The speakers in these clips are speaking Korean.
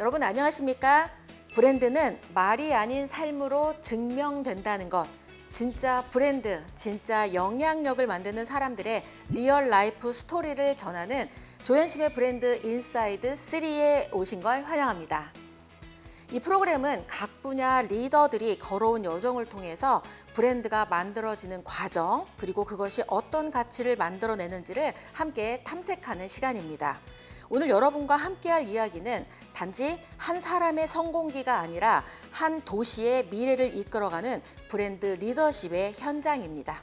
여러분 안녕하십니까? 브랜드는 말이 아닌 삶으로 증명된다는 것. 진짜 브랜드, 진짜 영향력을 만드는 사람들의 리얼 라이프 스토리를 전하는 조현심의 브랜드 인사이드 3에 오신 걸 환영합니다. 이 프로그램은 각 분야 리더들이 걸어온 여정을 통해서 브랜드가 만들어지는 과정, 그리고 그것이 어떤 가치를 만들어내는지를 함께 탐색하는 시간입니다. 오늘 여러분과 함께할 이야기는 단지 한 사람의 성공기가 아니라 한 도시의 미래를 이끌어가는 브랜드 리더십의 현장입니다.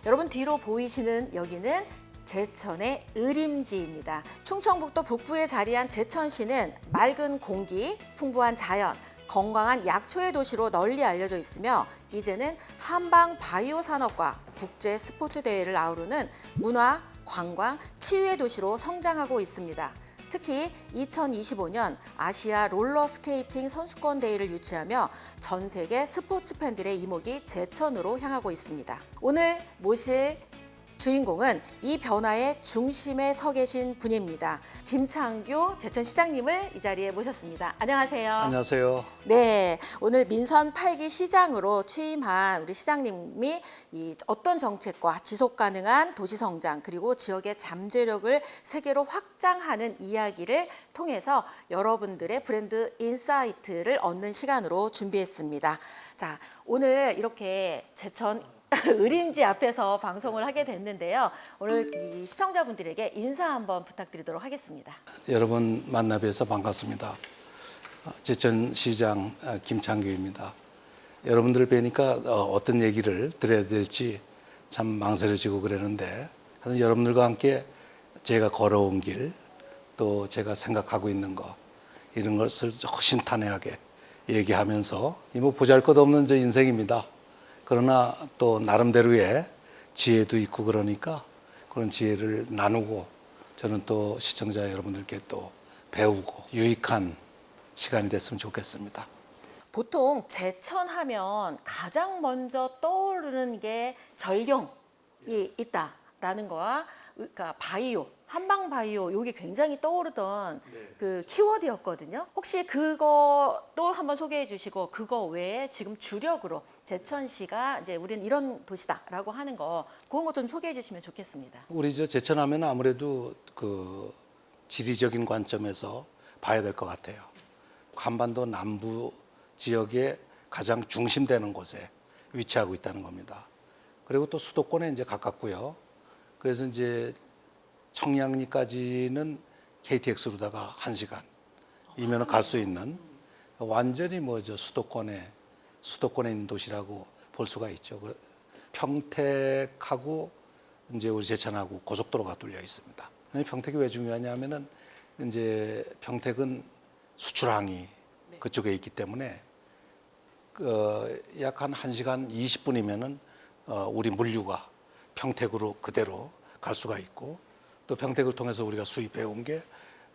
여러분 뒤로 보이시는 여기는 제천의 의림지입니다. 충청북도 북부에 자리한 제천시는 맑은 공기, 풍부한 자연, 건강한 약초의 도시로 널리 알려져 있으며 이제는 한방 바이오 산업과 국제 스포츠 대회를 아우르는 문화, 관광, 치유의 도시로 성장하고 있습니다. 특히 2025년 아시아 롤러스케이팅 선수권 대회를 유치하며 전 세계 스포츠 팬들의 이목이 제천으로 향하고 있습니다. 오늘 모실 주인공은 이 변화의 중심에 서 계신 분입니다. 김창규 제천시장님을 이 자리에 모셨습니다. 안녕하세요. 안녕하세요. 네, 오늘 민선 8기 시장으로 취임한 우리 시장님이 이 어떤 정책과 지속 가능한 도시 성장 그리고 지역의 잠재력을 세계로 확장하는 이야기를 통해서 여러분들의 브랜드 인사이트를 얻는 시간으로 준비했습니다. 자, 오늘 이렇게 제천 의림지 앞에서 방송을 하게 됐는데요. 오늘 이 시청자분들에게 인사 한번 부탁드리도록 하겠습니다. 여러분 만나 뵈서 반갑습니다. 제천시장 김창규입니다. 여러분들을 뵈니까 어떤 얘기를 드려야 될지 참 망설여지고 그러는데 여러분들과 함께 제가 걸어온 길, 또 제가 생각하고 있는 거 이런 것을 허심탄회하게 얘기하면서 뭐 보잘것없는 저 인생입니다. 그러나 또 나름대로의 지혜도 있고 그러니까 그런 지혜를 나누고 저는 또 시청자 여러분들께 또 배우고 유익한 시간이 됐으면 좋겠습니다. 보통 제천하면 가장 먼저 떠오르는 게 전경이 있다라는 거와 그러니까 바이오, 한방 바이오 요게 굉장히 떠오르던 그 키워드였거든요. 혹시 그것도 한번 소개해 주시고 그거 외에 지금 주력으로 제천시가 이제 우리는 이런 도시다라고 하는 거 그런 것 좀 소개해 주시면 좋겠습니다. 우리 저 제천하면 아무래도 그 지리적인 관점에서 봐야 될 것 같아요. 한반도 남부 지역의 가장 중심되는 곳에 위치하고 있다는 겁니다. 그리고 또 수도권에 이제 가깝고요. 그래서 이제 청량리까지는 KTX로다가 1시간이면 갈 수 있는 완전히 뭐 저 수도권에 있는 도시라고 볼 수가 있죠. 평택하고 이제 우리 제천하고 고속도로가 뚫려 있습니다. 평택이 왜 중요하냐면은 이제 평택은 수출항이 그쪽에 있기 때문에 약 한 1시간 20분이면은 우리 물류가 평택으로 그대로 갈 수가 있고 또 평택을 통해서 우리가 수입해 온 게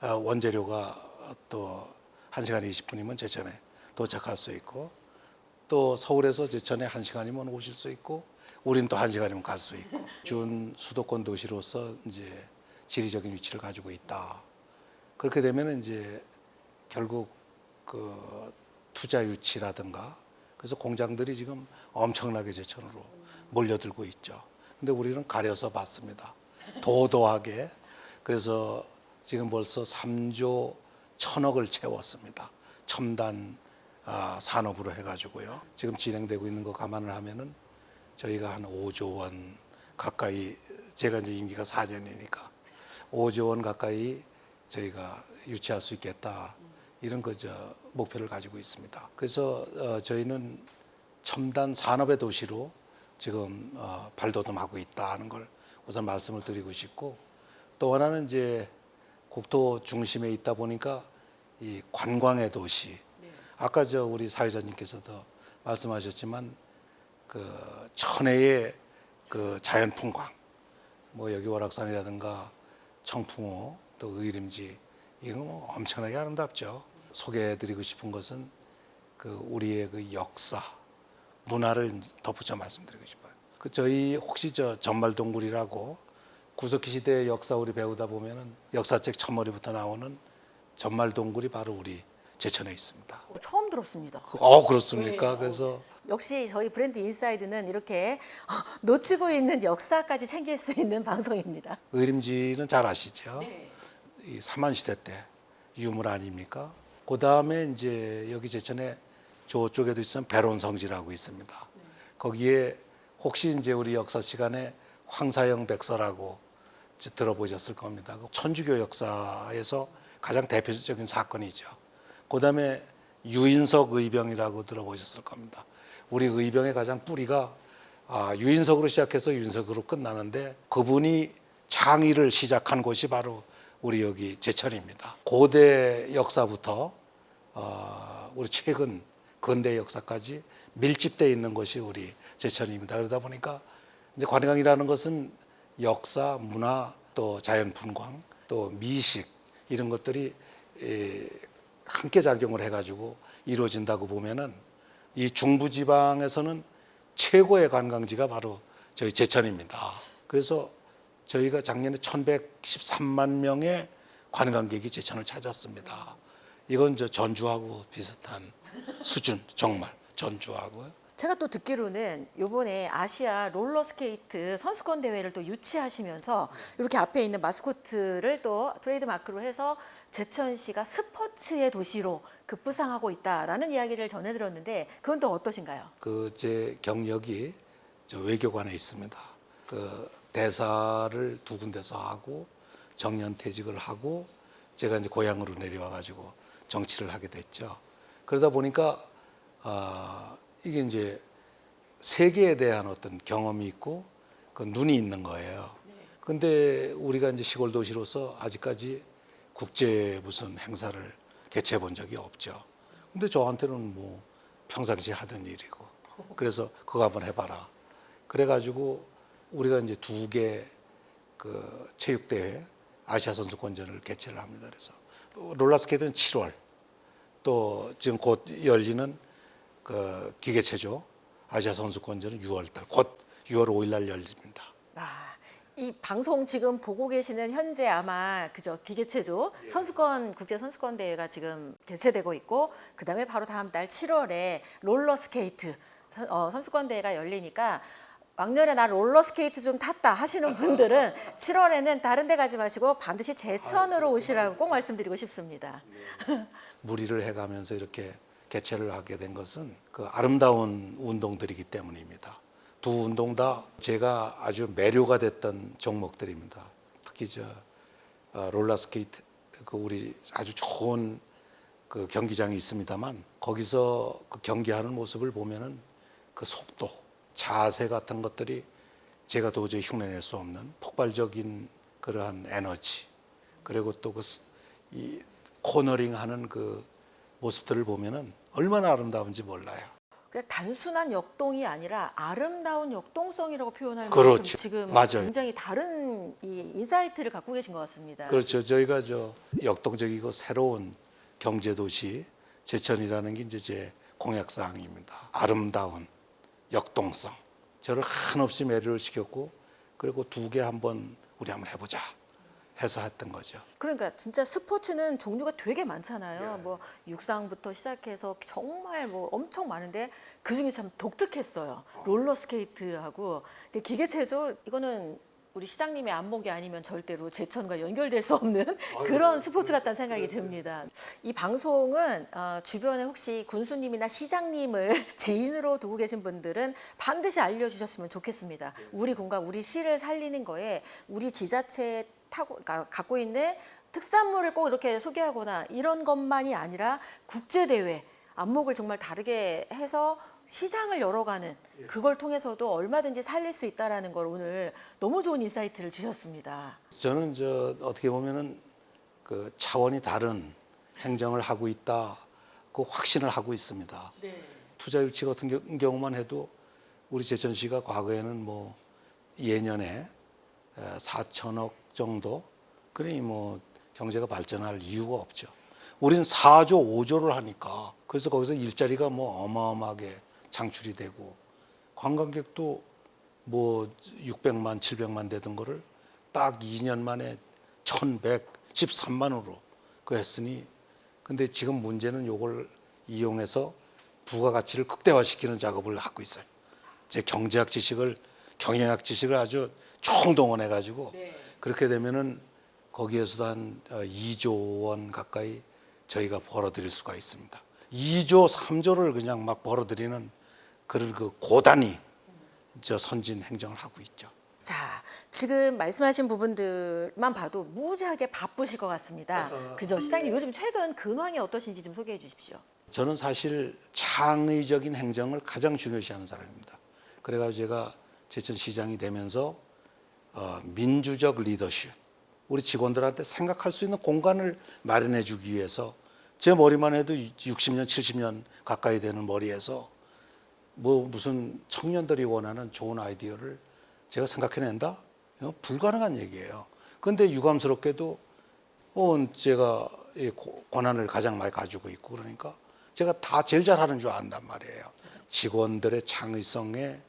원재료가 또 1시간 20분이면 제천에 도착할 수 있고 또 서울에서 제천에 1시간이면 오실 수 있고 우린 또 1시간이면 갈 수 있고 준 수도권 도시로서 이제 지리적인 위치를 가지고 있다. 그렇게 되면 이제 결국 그 투자 유치라든가 그래서 공장들이 지금 엄청나게 제천으로 몰려들고 있죠. 근데 우리는 가려서 봤습니다. 도도하게. 그래서 지금 벌써 3조 1천억을 채웠습니다. 첨단 산업으로 해가지고요. 지금 진행되고 있는 거 감안을 하면은 저희가 한 5조 원 가까이 제가 이제 임기가 4년이니까 5조 원 가까이 저희가 유치할 수 있겠다. 이런 거저 목표를 가지고 있습니다. 그래서 저희는 첨단 산업의 도시로 지금 발돋움하고 있다는 걸 우선 말씀을 드리고 싶고 또 하나는 이제 국토 중심에 있다 보니까 이 관광의 도시. 아까 저 우리 사회자님께서도 말씀하셨지만 그 천혜의 그 자연 풍광, 뭐 여기 월악산이라든가 청풍호 또 의림지 이거 뭐 엄청나게 아름답죠. 소개해드리고 싶은 것은 그 우리의 그 역사, 문화를 덧붙여 말씀드리고 싶어요. 그 저희 혹시 저 전말동굴이라고 구석기 시대의 역사 우리 배우다 보면은 역사책 첫머리부터 나오는 전말동굴이 바로 우리 제천에 있습니다. 처음 들었습니다. 그렇습니까? 그래서 역시 저희 브랜드 인사이드는 이렇게 놓치고 있는 역사까지 챙길 수 있는 방송입니다. 의림지는 잘 아시죠? 이 삼한시대 때 유물 아닙니까? 그 다음에 이제 여기 제천에 저쪽에도 있으면 배론성지라고 있습니다. 거기에 혹시 이제 우리 역사 시간에 황사영 백서라고 들어보셨을 겁니다. 천주교 역사에서 가장 대표적인 사건이죠. 그 다음에 유인석 의병이라고 들어보셨을 겁니다. 우리 의병의 가장 뿌리가 유인석으로 시작해서 유인석으로 끝나는데 그분이 창의를 시작한 곳이 바로 우리 여기 제천입니다. 고대 역사부터 우리 최근 근대 역사까지 밀집되어 있는 곳이 우리 제천입니다. 그러다 보니까 이제 관광이라는 것은 역사, 문화, 또 자연 분광, 또 미식 이런 것들이 함께 작용을 해가지고 이루어진다고 보면은 이 중부지방에서는 최고의 관광지가 바로 저희 제천입니다. 그래서 저희가 작년에 1113만 명의 관광객이 제천을 찾았습니다. 이건 저 전주하고 비슷한 수준, 정말 전주하고요. 제가 또 듣기로는 이번에 아시아 롤러스케이트 선수권 대회를 또 유치하시면서 이렇게 앞에 있는 마스코트를 또 트레이드 마크로 해서 제천시가 스포츠의 도시로 급부상하고 있다라는 이야기를 전해 들었는데 그건 또 어떠신가요? 그 제 경력이 저 외교관에 있습니다. 그 대사를 두 군데서 하고 정년퇴직을 하고 제가 이제 고향으로 내려와 가지고 정치를 하게 됐죠. 그러다 보니까 이게 이제 세계에 대한 어떤 경험이 있고 그 눈이 있는 거예요. 근데 우리가 이제 시골 도시로서 아직까지 국제 무슨 행사를 개최해 본 적이 없죠. 근데 저한테는 뭐 평상시 하던 일이고. 그래서 그거 한번 해봐라. 그래가지고 우리가 이제 2개 그 체육대회 아시아 선수권전을 개최를 합니다. 그래서 롤러스케이트는 7월 또 지금 곧 열리는 그 기계체조 아시아 선수권전은 6월달 곧 6월 5일 날 열립니다. 이 방송 지금 보고 계시는 현재 아마 그저 기계체조 선수권 국제 선수권 대회가 지금 개최되고 있고 그다음에 바로 다음 달 7월에 롤러스케이트 선수권 대회가 열리니까 왕년에 나 롤러스케이트 좀 탔다 하시는 분들은 7월에는 다른 데 가지 마시고 반드시 제천으로 오시라고 꼭 말씀드리고 싶습니다. 무리를 해가면서 이렇게 개최를 하게 된 것은 그 아름다운 운동들이기 때문입니다. 두 운동 다 제가 아주 매료가 됐던 종목들입니다. 특히 저 롤러스케이트 그 우리 아주 좋은 그 경기장이 있습니다만 거기서 그 경기하는 모습을 보면은 그 속도, 자세 같은 것들이 제가 도저히 흉내낼 수 없는 폭발적인 그러한 에너지 그리고 또 그 이 코너링하는 그 모습들을 보면은 얼마나 아름다운지 몰라요. 그냥 단순한 역동이 아니라 아름다운 역동성이라고 표현할 그렇죠. 만큼 지금 맞아요. 굉장히 다른 이 인사이트를 갖고 계신 것 같습니다. 그렇죠. 저희가 저 역동적이고 새로운 경제도시 제천이라는 게 이제 제 공약사항입니다. 아름다운 역동성. 저를 한없이 매료를 시켰고 그리고 2개 한번 우리 한번 해보자 해서 했던 거죠. 그러니까 진짜 스포츠는 종류가 되게 많잖아요. 뭐 육상부터 시작해서 정말 뭐 엄청 많은데 그 중에 참 독특했어요. 롤러스케이트하고 기계체조 이거는 우리 시장님의 안목이 아니면 절대로 제천과 연결될 수 없는 그런 스포츠 같다는 생각이 듭니다. 이 방송은 주변에 혹시 군수님이나 시장님을 지인으로 두고 계신 분들은 반드시 알려주셨으면 좋겠습니다. 우리 군과 우리 시를 살리는 거에 우리 지자체에 그러니까 갖고 있는 특산물을 꼭 이렇게 소개하거나 이런 것만이 아니라 국제대회 안목을 정말 다르게 해서 시장을 열어가는 그걸 통해서도 얼마든지 살릴 수 있다라는 걸 오늘 너무 좋은 인사이트를 주셨습니다. 저는 저 어떻게 보면은 그 차원이 다른 행정을 하고 있다 그 확신을 하고 있습니다. 투자 유치 같은 경우만 해도 우리 제천시가 과거에는 뭐 예년에 4천억 정도 그러니 뭐 경제가 발전할 이유가 없죠. 우리는 4조 5조를 하니까 그래서 거기서 일자리가 뭐 어마어마하게 창출이 되고 관광객도 뭐 600만 700만 되던 거를 딱 2년 만에 1113만으로 그 했으니 근데 지금 문제는 요걸 이용해서 부가가치를 극대화시키는 작업을 하고 있어요. 제 경제학 지식을, 경영학 지식을 아주 총동원해 가지고 그렇게 되면은 거기에서도 한 2조 원 가까이 저희가 벌어들일 수가 있습니다. 2조, 3조를 그냥 막 벌어들이는 그런 그 고단위 저 선진 행정을 하고 있죠. 자, 지금 말씀하신 부분들만 봐도 무지하게 바쁘실 것 같습니다. 그죠? 시장님 요즘 최근 근황이 어떠신지 좀 소개해 주십시오. 저는 사실 창의적인 행정을 가장 중요시하는 사람입니다. 그래가지고 제가 제천시장이 되면서 민주적 리더십, 우리 직원들한테 생각할 수 있는 공간을 마련해 주기 위해서 제 머리만 해도 60년, 70년 가까이 되는 머리에서 뭐 무슨 청년들이 원하는 좋은 아이디어를 제가 생각해낸다? 이건 불가능한 얘기예요. 그런데 유감스럽게도 제가 이 권한을 가장 많이 가지고 있고 그러니까 제가 다 제일 잘하는 줄 안단 말이에요. 직원들의 창의성에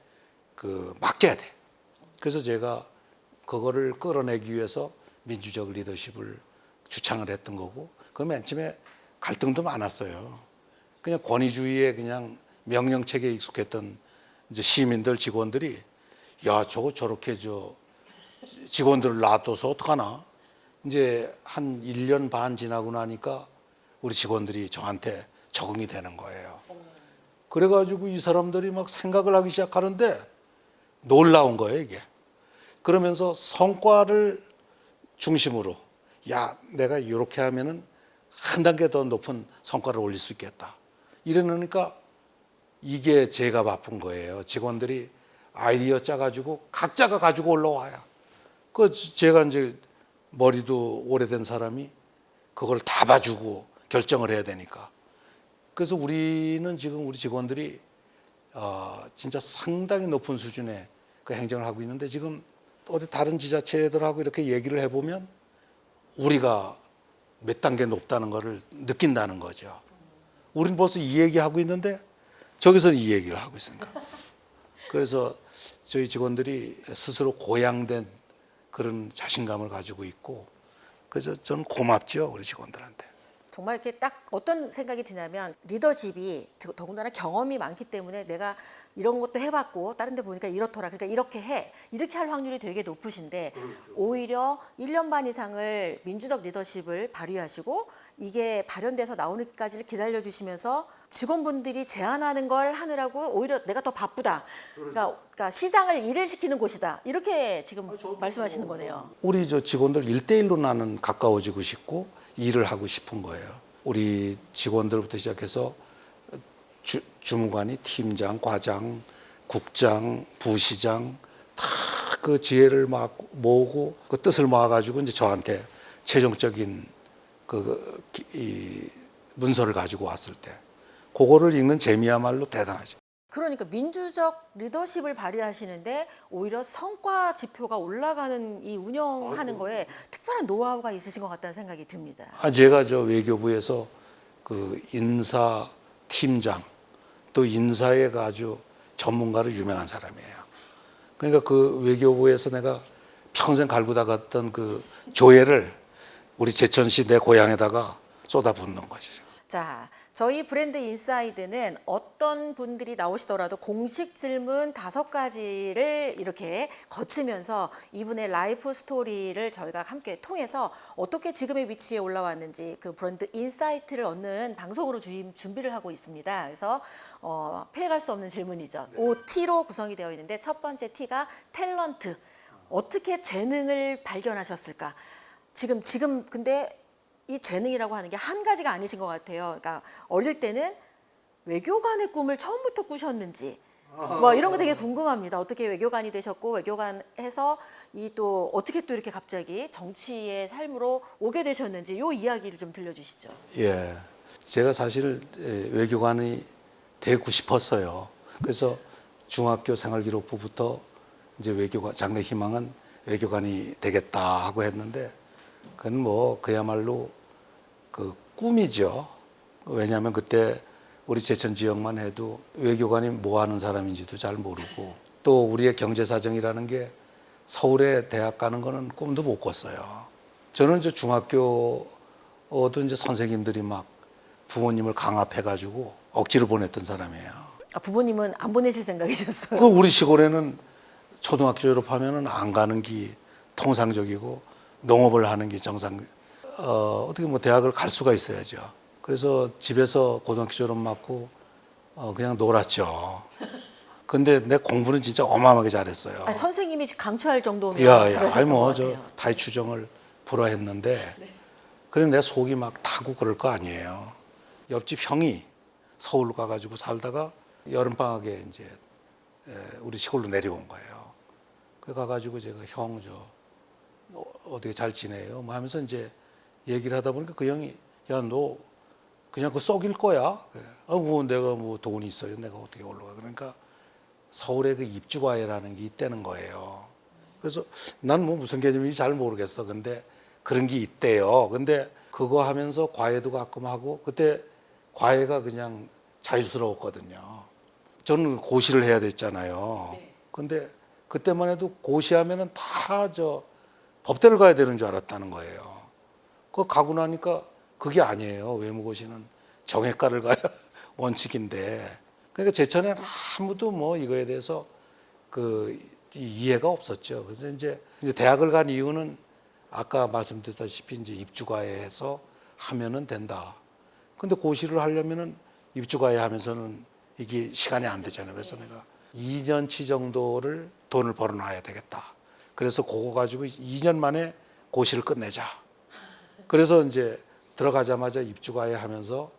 맡겨야 돼. 그래서 제가 그거를 끌어내기 위해서 민주적 리더십을 주창을 했던 거고, 그 맨 처음에 갈등도 많았어요. 그냥 권위주의에 그냥 명령체계에 익숙했던 이제 시민들, 직원들이 야, 저거 저렇게 직원들을 놔둬서 어떡하나? 이제 한 1년 반 지나고 나니까 우리 직원들이 저한테 적응이 되는 거예요. 그래가지고 이 사람들이 막 생각을 하기 시작하는데 놀라운 거예요, 이게. 그러면서 성과를 중심으로 야, 내가 이렇게 하면은 한 단계 더 높은 성과를 올릴 수 있겠다. 이러니까 이게 제가 바쁜 거예요. 직원들이 아이디어 짜가지고 각자가 가지고 올라와요. 제가 이제 머리도 오래된 사람이 그걸 다 봐주고 결정을 해야 되니까. 그래서 우리는 지금 우리 직원들이 진짜 상당히 높은 수준의 그 행정을 하고 있는데 지금 어디 다른 지자체들하고 이렇게 얘기를 해보면 우리가 몇 단계 높다는 것을 느낀다는 거죠. 우리는 벌써 이 얘기하고 있는데 저기서 이 얘기를 하고 있으니까. 그래서 저희 직원들이 스스로 고양된 그런 자신감을 가지고 있고, 그래서 저는 고맙죠, 우리 직원들한테. 정말 이렇게 딱 어떤 생각이 드냐면 리더십이 더군다나 경험이 많기 때문에 내가 이런 것도 해봤고 다른 데 보니까 이렇더라. 그러니까 이렇게 할 확률이 되게 높으신데 오히려 1년 반 이상을 민주적 리더십을 발휘하시고 이게 발현돼서 나오기까지를 기다려주시면서 직원분들이 제안하는 걸 하느라고 오히려 내가 더 바쁘다. 그러니까 시장을 일을 시키는 곳이다. 이렇게 지금 말씀하시는 거네요. 우리 직원들 1대1로 나는 가까워지고 싶고 일을 하고 싶은 거예요. 우리 직원들부터 시작해서 주무관이 팀장, 과장, 국장, 부시장 다 그 지혜를 막 모으고 그 뜻을 모아가지고 이제 저한테 최종적인 이 문서를 가지고 왔을 때 그거를 읽는 재미야말로 대단하죠. 그러니까 민주적 리더십을 발휘하시는데 오히려 성과 지표가 올라가는 이 운영하는 거에 특별한 노하우가 있으신 것 같다는 생각이 듭니다. 제가 외교부에서 그 인사 팀장 또 인사에 아주 전문가로 유명한 사람이에요. 그러니까 그 외교부에서 내가 평생 갈고 닦았던 그 조예를 우리 제천시 내 고향에다가 쏟아붓는 것이죠. 자, 저희 브랜드 인사이드는 어떤 분들이 나오시더라도 공식 질문 5가지를 이렇게 거치면서 이분의 라이프 스토리를 저희가 함께 통해서 어떻게 지금의 위치에 올라왔는지 그 브랜드 인사이트를 얻는 방송으로 준비를 하고 있습니다. 그래서 피해갈 수 없는 질문이죠. 5T로 구성이 되어 있는데 첫 번째 T가 탤런트. 어떻게 재능을 발견하셨을까? 지금 근데 이 재능이라고 하는 게 한 가지가 아니신 것 같아요. 그러니까 어릴 때는 외교관의 꿈을 처음부터 꾸셨는지 뭐 이런 거 되게 궁금합니다. 어떻게 외교관이 되셨고 외교관해서 이 또 어떻게 또 이렇게 갑자기 정치의 삶으로 오게 되셨는지 이 이야기를 좀 들려주시죠. 예, 제가 사실 외교관이 되고 싶었어요. 그래서 중학교 생활기록부부터 이제 외교관 장래 희망은 외교관이 되겠다 하고 했는데. 그건 그야말로 그 꿈이죠. 왜냐하면 그때 우리 제천 지역만 해도 외교관이 뭐 하는 사람인지도 잘 모르고 또 우리의 경제 사정이라는 게 서울에 대학 가는 거는 꿈도 못 꿨어요. 저는 이제 중학교도 이제 선생님들이 막 부모님을 강압해가지고 억지로 보냈던 사람이에요. 아, 부모님은 안 보내실 생각이셨어요? 그 우리 시골에는 초등학교 졸업하면은 안 가는 게 통상적이고 농업을 하는 게 정상. 어떻게 뭐 대학을 갈 수가 있어야죠. 그래서 집에서 고등학교 졸업 맞고 그냥 놀았죠. 근데 내 공부는 진짜 어마어마하게 잘했어요. 아, 선생님이 강추할 정도면 야야, 잘하셨던 아니 것 뭐 저 같아요. 다이 추정을 불허했는데, 그래 내 속이 막 타고 그럴 거 아니에요. 옆집 형이 서울 가가지고 살다가 여름 방학에 이제 우리 시골로 내려온 거예요. 그 가가지고 제가 형 저 어떻게 잘 지내요? 뭐 하면서 이제 얘기를 하다 보니까 그 형이 야 너 그냥 그 썩일 거야. 뭐 내가 뭐 돈이 있어요. 내가 어떻게 올라가? 그러니까 서울에 그 입주과외라는 게 있다는 거예요. 그래서 난 뭐 무슨 개념인지 잘 모르겠어. 근데 그런 게 있대요. 근데 그거 하면서 과외도 가끔 하고 그때 과외가 그냥 자유스러웠거든요. 저는 고시를 해야 됐잖아요. 근데 그때만 해도 고시하면은 다 저 법대를 가야 되는 줄 알았다는 거예요. 그거 가고 나니까 그게 아니에요. 외무고시는 정외과를 가야 원칙인데. 그러니까 제천에는 아무도 뭐 이거에 대해서 그 이해가 없었죠. 그래서 이제 대학을 간 이유는 아까 말씀드렸다시피 이제 입주과외해서 하면은 된다. 근데 고시를 하려면은 입주과외 하면서는 이게 시간이 안 되잖아요. 그래서 내가 2년치 정도를 돈을 벌어놔야 되겠다. 그래서 그거 가지고 2년 만에 고시를 끝내자. 그래서 이제 들어가자마자 입주과외 하면서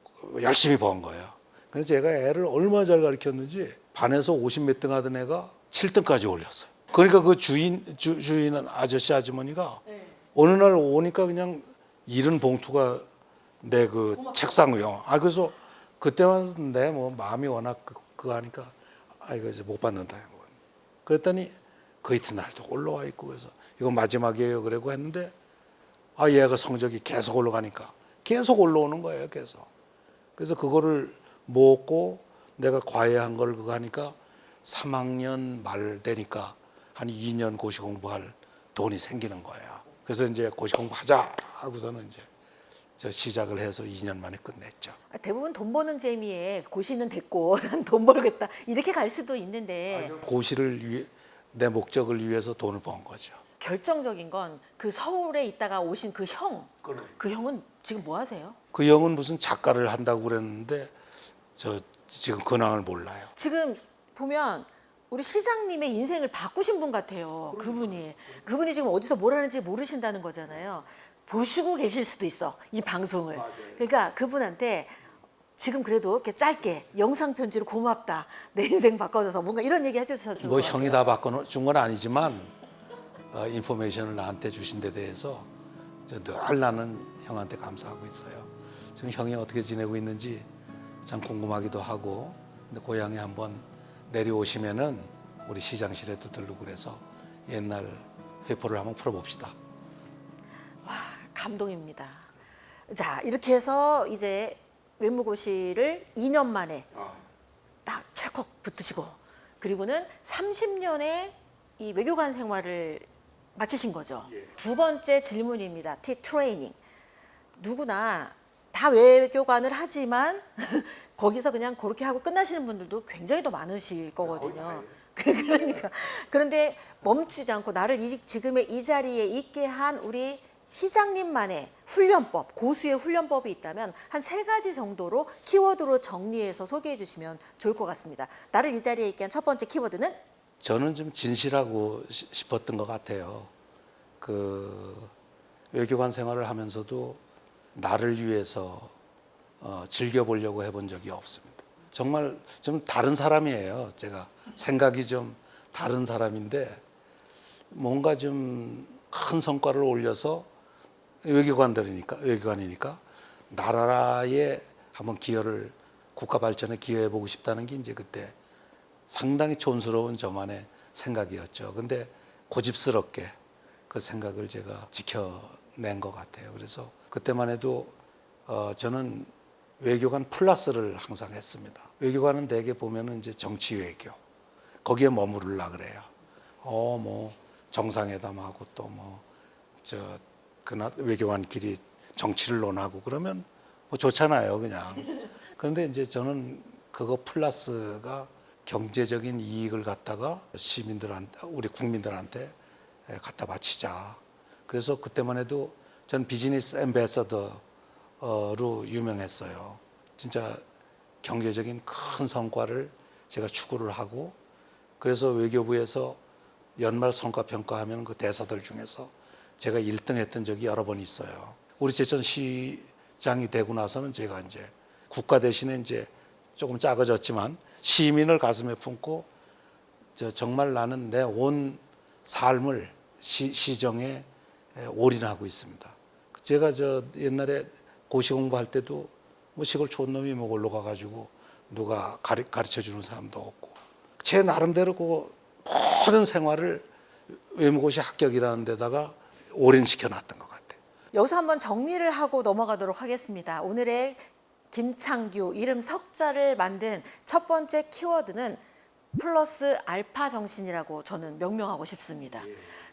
열심히 번 거예요. 그래서 제가 애를 얼마나 잘 가르쳤는지 반에서 50 몇 등 하던 애가 7등까지 올렸어요. 그러니까 그 주인은 아저씨 아주머니가 어느 날 오니까 그냥 이른 봉투가 내 그 책상 위에. 그래서 그때만 내 뭐 마음이 워낙 그거 하니까 이거 이제 못 받는다. 그랬더니 그 이튿날도 올라와 있고 그래서 이거 마지막이에요. 그러고 했는데 얘가 성적이 계속 올라가니까 계속 올라오는 거예요. 계속. 그래서 그거를 먹고 내가 과외한 걸 그거 하니까 3학년 말 되니까 한 2년 고시 공부할 돈이 생기는 거예요. 그래서 이제 고시 공부하자 하고서는 이제 저 시작을 해서 2년 만에 끝냈죠. 대부분 돈 버는 재미에 고시는 됐고 난 돈 벌겠다 이렇게 갈 수도 있는데 고시를 위해 내 목적을 위해서 돈을 번 거죠. 결정적인 건 그 서울에 있다가 오신 그 형, 그 형은 지금 뭐 하세요? 그 형은 무슨 작가를 한다고 그랬는데 저 지금 근황을 몰라요. 지금 보면 우리 시장님의 인생을 바꾸신 분 같아요. 그분이 지금 어디서 뭘 하는지 모르신다는 거잖아요. 보시고 계실 수도 있어, 이 방송을. 그러니까 그분한테 지금 그래도 이렇게 짧게 영상 편지로 고맙다, 내 인생 바꿔줘서 뭔가 이런 얘기 해주셔서 뭐 형이 다 바꿔준 건 아니지만 인포메이션을 나한테 주신 데 대해서 늘 나는 형한테 감사하고 있어요. 지금 형이 어떻게 지내고 있는지 참 궁금하기도 하고. 근데 고향에 한번 내려오시면은 우리 시장실에도 들르고 그래서 옛날 회포를 한번 풀어봅시다. 감동입니다. 자, 이렇게 해서 이제 외무고시를 2년 만에 딱 찰컥 붙으시고, 그리고는 30년의 이 외교관 생활을 마치신 거죠. 두 번째 질문입니다. 트레이닝. 누구나 다 외교관을 하지만 거기서 그냥 그렇게 하고 끝나시는 분들도 굉장히 더 많으실 거거든요. 그러니까 그런데 멈추지 않고 나를 지금의 이 자리에 있게 한 우리 시장님만의 훈련법, 고수의 훈련법이 있다면 한 3가지 정도로 키워드로 정리해서 소개해 주시면 좋을 것 같습니다. 나를 이 자리에 있게 한 첫 번째 키워드는? 저는 좀 진실하고 싶었던 것 같아요. 그 외교관 생활을 하면서도 나를 위해서 즐겨보려고 해본 적이 없습니다. 정말 좀 다른 사람이에요. 제가 생각이 좀 다른 사람인데 뭔가 좀 큰 성과를 올려서 외교관이니까 나라에 한번 기여를, 국가 발전에 기여해 보고 싶다는 게 이제 그때 상당히 촌스러운 저만의 생각이었죠. 근데 고집스럽게 그 생각을 제가 지켜낸 것 같아요. 그래서 그때만 해도 저는 외교관 플러스를 항상 했습니다. 외교관은 대개 보면은 이제 정치 외교 거기에 머무르려 그래요. 뭐 정상회담하고 또 뭐 그날 외교관끼리 정치를 논하고 그러면 뭐 좋잖아요, 그냥. 그런데 이제 저는 그거 플러스가 경제적인 이익을 갖다가 시민들한테, 우리 국민들한테 갖다 바치자. 그래서 그때만 해도 전 비즈니스 앰베서더로 유명했어요. 진짜 경제적인 큰 성과를 제가 추구를 하고, 그래서 외교부에서 연말 성과 평가하면 그 대사들 중에서 제가 1등 했던 적이 여러 번 있어요. 우리 제천 시장이 되고 나서는 제가 이제 국가 대신에 이제 조금 작아졌지만 시민을 가슴에 품고 정말 나는 내 온 삶을 시정에 올인하고 있습니다. 제가 옛날에 고시 공부할 때도 뭐 시골 촌놈이 뭐 올로 가가지고 누가 가르쳐 주는 사람도 없고 제 나름대로 그 모든 생활을 외무고시 합격이라는 데다가 올인시켜 놨던 것 같아요. 여기서 한번 정리를 하고 넘어가도록 하겠습니다. 오늘의 김창규 이름 석자를 만든 첫 번째 키워드는 플러스 알파 정신이라고 저는 명명하고 싶습니다.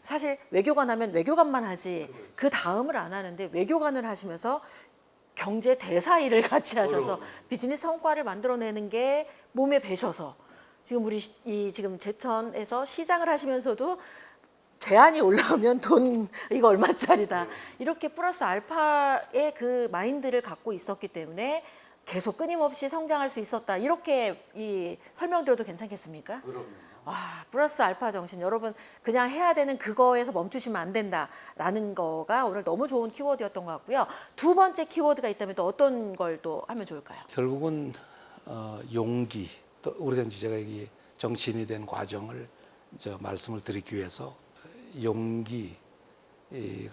사실 외교관 하면 외교관만 하지 그 다음을 안 하는데 외교관을 하시면서 경제 대사 일을 같이 하셔서 비즈니스 성과를 만들어내는 게 몸에 배셔서 지금 우리 지금 제천에서 시장을 하시면서도 제안이 올라오면 돈 이거 얼마짜리다 이렇게 플러스 알파의 그 마인드를 갖고 있었기 때문에 계속 끊임없이 성장할 수 있었다 이렇게 설명드려도 괜찮겠습니까? 그럼요. 와, 플러스 알파 정신 여러분 그냥 해야 되는 그거에서 멈추시면 안 된다라는 거가 오늘 너무 좋은 키워드였던 것 같고요. 두 번째 키워드가 있다면 또 어떤 걸 또 하면 좋을까요? 결국은 용기, 또 우리가 이제 제가 이 정치인이 된 과정을 말씀을 드리기 위해서 용기가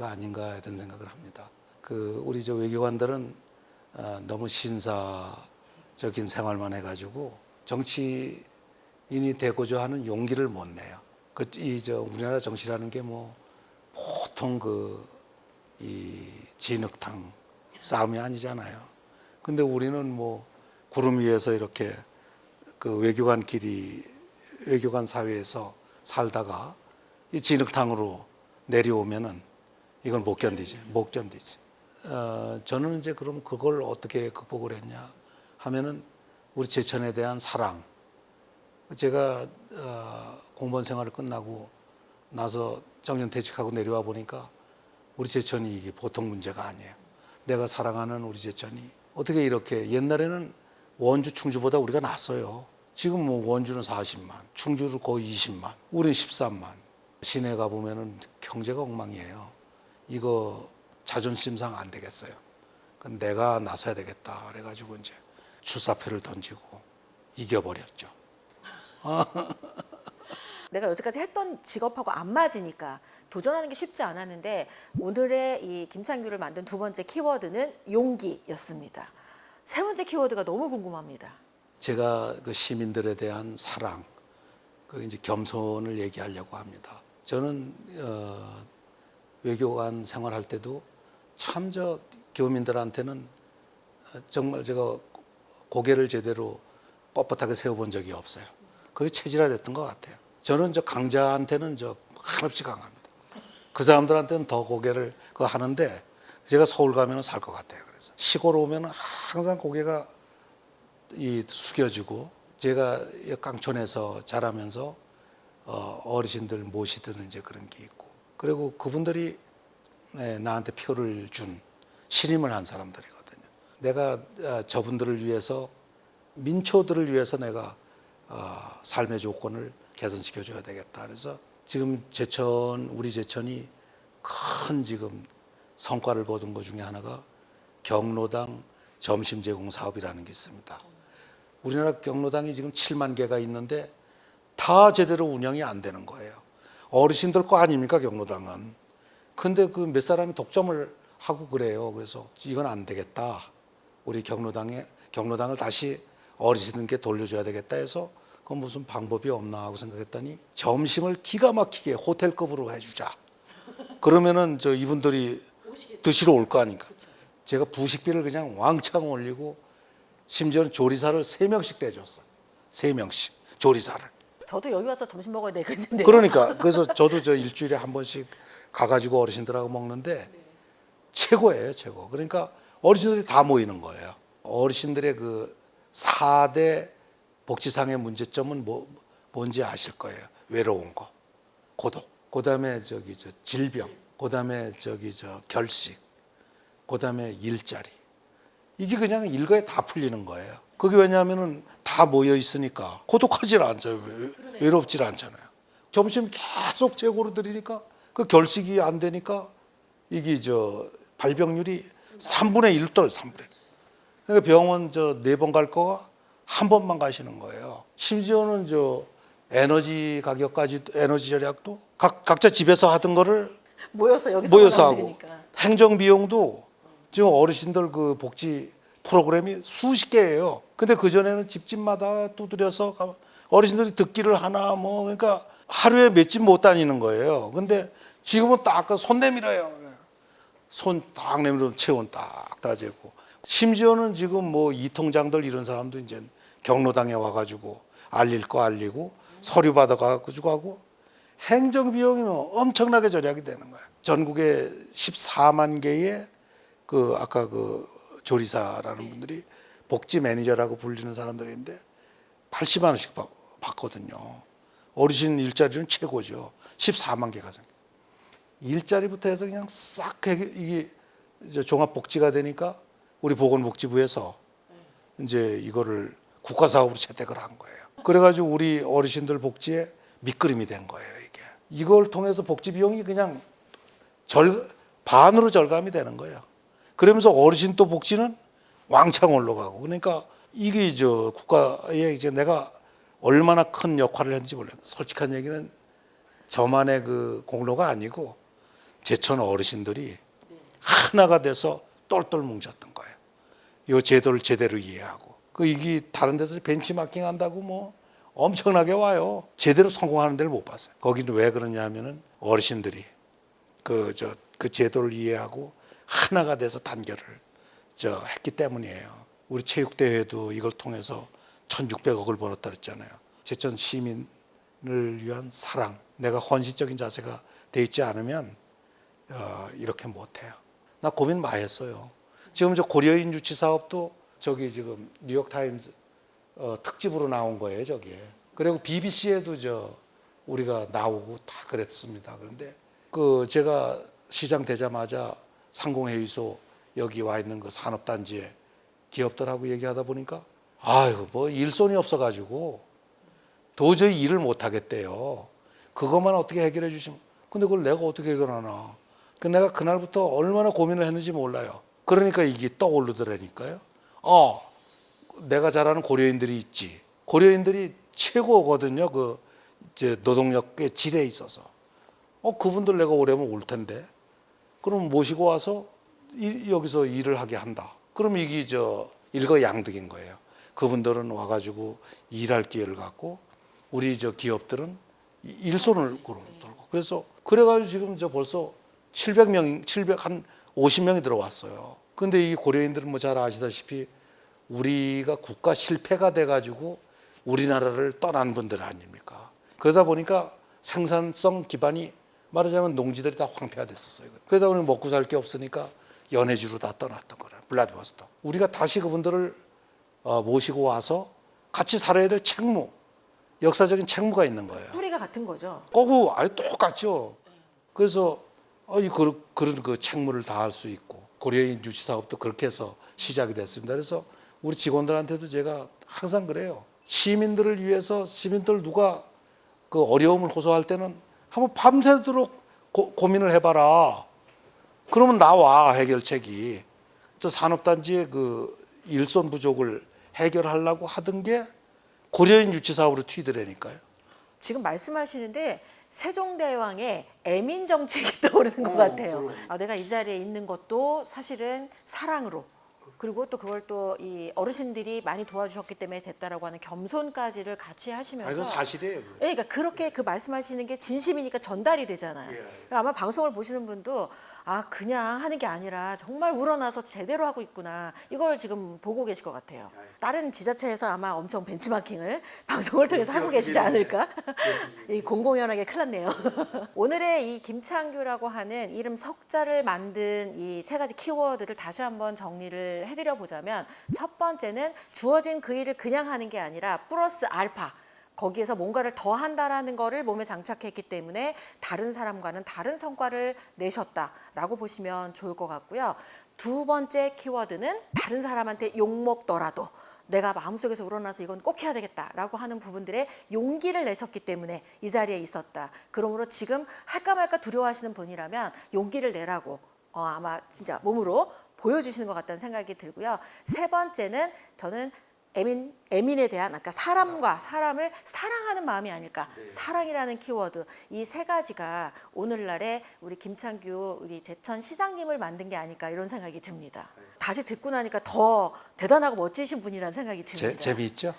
아닌가 이런 생각을 합니다. 우리 외교관들은 너무 신사적인 생활만 해가지고 정치인이 되고자 하는 용기를 못 내요. 우리나라 정치라는 게 뭐 보통 이 진흙탕 싸움이 아니잖아요. 근데 우리는 뭐 구름 위에서 이렇게 외교관 사회에서 살다가 이 진흙탕으로 내려오면은 이건 못 견디지. 저는 이제 그럼 그걸 어떻게 극복을 했냐 하면은 우리 제천에 대한 사랑. 제가 공무원 생활을 끝나고 나서 정년퇴직하고 내려와 보니까 우리 제천이 이게 보통 문제가 아니에요. 내가 사랑하는 우리 제천이 어떻게 이렇게 옛날에는 원주 충주보다 우리가 낫어요. 지금 뭐 원주는 40만, 충주는 거의 20만, 우리는 13만. 시내 가보면은 경제가 엉망이에요. 이거 자존심상 안 되겠어요. 내가 나서야 되겠다. 그래가지고 이제 출사표를 던지고 이겨버렸죠. 내가 여지까지 했던 직업하고 안 맞으니까 도전하는 게 쉽지 않았는데 오늘의 이 김창규를 만든 두 번째 키워드는 용기였습니다. 세 번째 키워드가 너무 궁금합니다. 제가 시민들에 대한 사랑, 이제 겸손을 얘기하려고 합니다. 저는 외교관 생활할 때도 참 교민들한테는 정말 제가 고개를 제대로 뻣뻣하게 세워본 적이 없어요. 그게 체질화됐던 것 같아요. 저는 강자한테는 한없이 강합니다. 그 사람들한테는 더 고개를 하는데 제가 서울 가면 살 것 같아요. 그래서 시골 오면 항상 고개가 숙여지고 제가 깡촌에서 자라면서 어르신들 모시던 이제 그런 게 있고 그리고 그분들이 나한테 표를 준 신임을 한 사람들이거든요. 내가 저분들을 위해서 민초들을 위해서 내가 삶의 조건을 개선시켜줘야 되겠다. 그래서 지금 우리 제천이 큰 지금 성과를 거둔 것 중에 하나가 경로당 점심 제공 사업이라는 게 있습니다. 우리나라 경로당이 지금 7만 개가 있는데 다 제대로 운영이 안 되는 거예요. 어르신들 거 아닙니까 경로당은. 근데 몇 사람이 독점을 하고 그래요. 그래서 이건 안 되겠다. 우리 경로당을 다시 어르신들께 돌려줘야 되겠다 해서 그건 무슨 방법이 없나 하고 생각했더니 점심을 기가 막히게 호텔급으로 해주자. 그러면은 이분들이 드시러 올 거 아닙니까. 제가 부식비를 그냥 왕창 올리고 심지어는 조리사를 3명씩 떼줬어요. 3명씩 조리사를. 저도 여기 와서 점심 먹어야 되겠는데. 그러니까 그래서 저도 일주일에 한 번씩 가가지고 어르신들하고 먹는데 최고예요, 최고. 그러니까 어르신들이 다 모이는 거예요. 어르신들의 그 4대 복지상의 문제점은 뭔지 아실 거예요. 외로운 거, 고독, 그다음에 질병, 그다음에 결식, 그다음에 일자리. 이게 그냥 일거에 다 풀리는 거예요. 그게 왜냐하면은 다 모여 있으니까 고독하질 않죠. 외롭질 않잖아요. 점심 계속 재고를 드리니까 그 결식이 안 되니까 이게 발병률이 3분의 1 떨어져. 3분의 1. 그러니까 병원 4번 갈 거가 한 번만 가시는 거예요. 심지어는 에너지 가격까지, 에너지 절약도 각자 집에서 하던 거를 모여서 여기서 모여서 하고, 되니까. 행정 비용도 지금 어르신들 그 복지 프로그램이 수십 개예요. 근데 그 전에는 집집마다 두드려서 어르신들이 듣기를 하나 그러니까 하루에 몇 집 못 다니는 거예요. 근데 지금은 딱 손 내밀어요. 손 딱 내밀어 체온 딱 따지고. 심지어는 지금 이통장들 이런 사람도 이제 경로당에 와가지고 알릴 거 알리고 서류 받아가지고 하고 행정 비용이면 엄청나게 절약이 되는 거예요. 전국에 14만 개의 아까 조리사라는 분들이 복지 매니저라고 불리는 사람들인데 80만 원씩 받거든요. 어르신 일자리는 최고죠. 14만 개 가정. 일자리부터 해서 그냥 싹 이게 종합복지가 되니까 우리 보건복지부에서 이제 이거를 국가사업으로 채택을 한 거예요. 그래가지고 우리 어르신들 복지에 밑그림이 된 거예요, 이게. 이걸 통해서 복지 비용이 그냥 반으로 절감이 되는 거예요. 그러면서 어르신 또 복지는 왕창 올라가고. 그러니까 이게 국가에 이제 내가 얼마나 큰 역할을 했는지 몰라요. 솔직한 얘기는 저만의 그 공로가 아니고 제천 어르신들이 하나가 돼서 똘똘 뭉쳤던 거예요. 이 제도를 제대로 이해하고. 이게 다른 데서 벤치마킹 한다고 엄청나게 와요. 제대로 성공하는 데를 못 봤어요. 거기는 왜 그러냐 하면은 어르신들이 그 제도를 이해하고 하나가 돼서 단결을 했기 때문이에요. 우리 체육대회도 이걸 통해서 1,600억을 벌었다 그랬잖아요. 제천 시민을 위한 사랑, 내가 헌신적인 자세가 돼 있지 않으면 이렇게 못해요. 나 고민 많이 했어요. 지금 고려인 유치 사업도 지금 뉴욕타임즈 특집으로 나온 거예요, 저게. 그리고 BBC에도 우리가 나오고 다 그랬습니다. 그런데 제가 시장 되자마자 상공회의소 여기 와 있는 산업단지에 기업들하고 얘기하다 보니까 일손이 없어가지고 도저히 일을 못 하겠대요. 그것만 어떻게 해결해 주시면. 근데 그걸 내가 어떻게 해결하나. 내가 그날부터 얼마나 고민을 했는지 몰라요. 그러니까 이게 떠오르더라니까요. 내가 잘 아는 고려인들이 있지. 고려인들이 최고거든요. 노동력의 질에 있어서. 그분들 내가 오려면 올 텐데. 그럼 모시고 와서 여기서 일을 하게 한다. 그럼 이게 일거양득인 거예요. 그분들은 와가지고 일할 기회를 갖고 우리 기업들은 일손을 들고. 그래서 그래가지고 지금 벌써 700명, 한 50명이 들어왔어요. 근데 이 고려인들은 잘 아시다시피 우리가 국가 실패가 돼가지고 우리나라를 떠난 분들 아닙니까? 그러다 보니까 생산성 기반이 말하자면 농지들이 다 황폐화 됐었어요. 그러다 보니 먹고 살 게 없으니까 연해주로 다 떠났던 거라. 블라디보스토크. 우리가 다시 그분들을 모시고 와서 같이 살아야 될 책무, 역사적인 책무가 있는 거예요. 뿌리가 같은 거죠. 똑같죠. 그래서 그런 책무를 다할 수 있고 고려인 유치 사업도 그렇게 해서 시작이 됐습니다. 그래서 우리 직원들한테도 제가 항상 그래요. 시민들을 위해서 시민들 누가 어려움을 호소할 때는 한번 밤새도록 고민을 해봐라. 그러면 나와 해결책이. 산업단지의 일손 부족을 해결하려고 하던 게 고려인 유치 사업으로 튀더라니까요. 지금 말씀하시는데 세종대왕의 애민 정책이 떠오르는 것 같아요. 내가 이 자리에 있는 것도 사실은 사랑으로 그리고 또 그걸 또 이 어르신들이 많이 도와주셨기 때문에 됐다라고 하는 겸손까지를 같이 하시면서 이건 사실이에요. 그거. 그러니까 그렇게 그 말씀하시는 게 진심이니까 전달이 되잖아요. 그러니까 아마 방송을 보시는 분도 아 그냥 하는 게 아니라 정말 우러나서 제대로 하고 있구나 이걸 지금 보고 계실 것 같아요. 다른 지자체에서 아마 엄청 벤치마킹을 방송을 통해서 하고 계시지 않을까? 이 공공연하게 큰일 났네요. 오늘의 이 김창규라고 하는 이름 석자를 만든 이 세 가지 키워드를 다시 한번 정리를 해드려 보자면 첫 번째는 주어진 그 일을 그냥 하는 게 아니라 플러스 알파 거기에서 뭔가를 더 한다라는 거를 몸에 장착했기 때문에 다른 사람과는 다른 성과를 내셨다라고 보시면 좋을 것 같고요. 두 번째 키워드는 다른 사람한테 욕먹더라도 내가 마음속에서 우러나서 이건 꼭 해야 되겠다라고 하는 부분들에 용기를 내셨기 때문에 이 자리에 있었다. 그러므로 지금 할까 말까 두려워하시는 분이라면 용기를 내라고 아마 진짜 몸으로 보여주시는 것 같다는 생각이 들고요. 세 번째는 저는 애민에 대한 아까 사람과 사람을 사랑하는 마음이 아닐까. 사랑이라는 키워드 이 세 가지가 오늘날에 우리 김창규 우리 제천 시장님을 만든 게 아닐까 이런 생각이 듭니다. 다시 듣고 나니까 더 대단하고 멋지신 분이라는 생각이 듭니다. 재미있죠?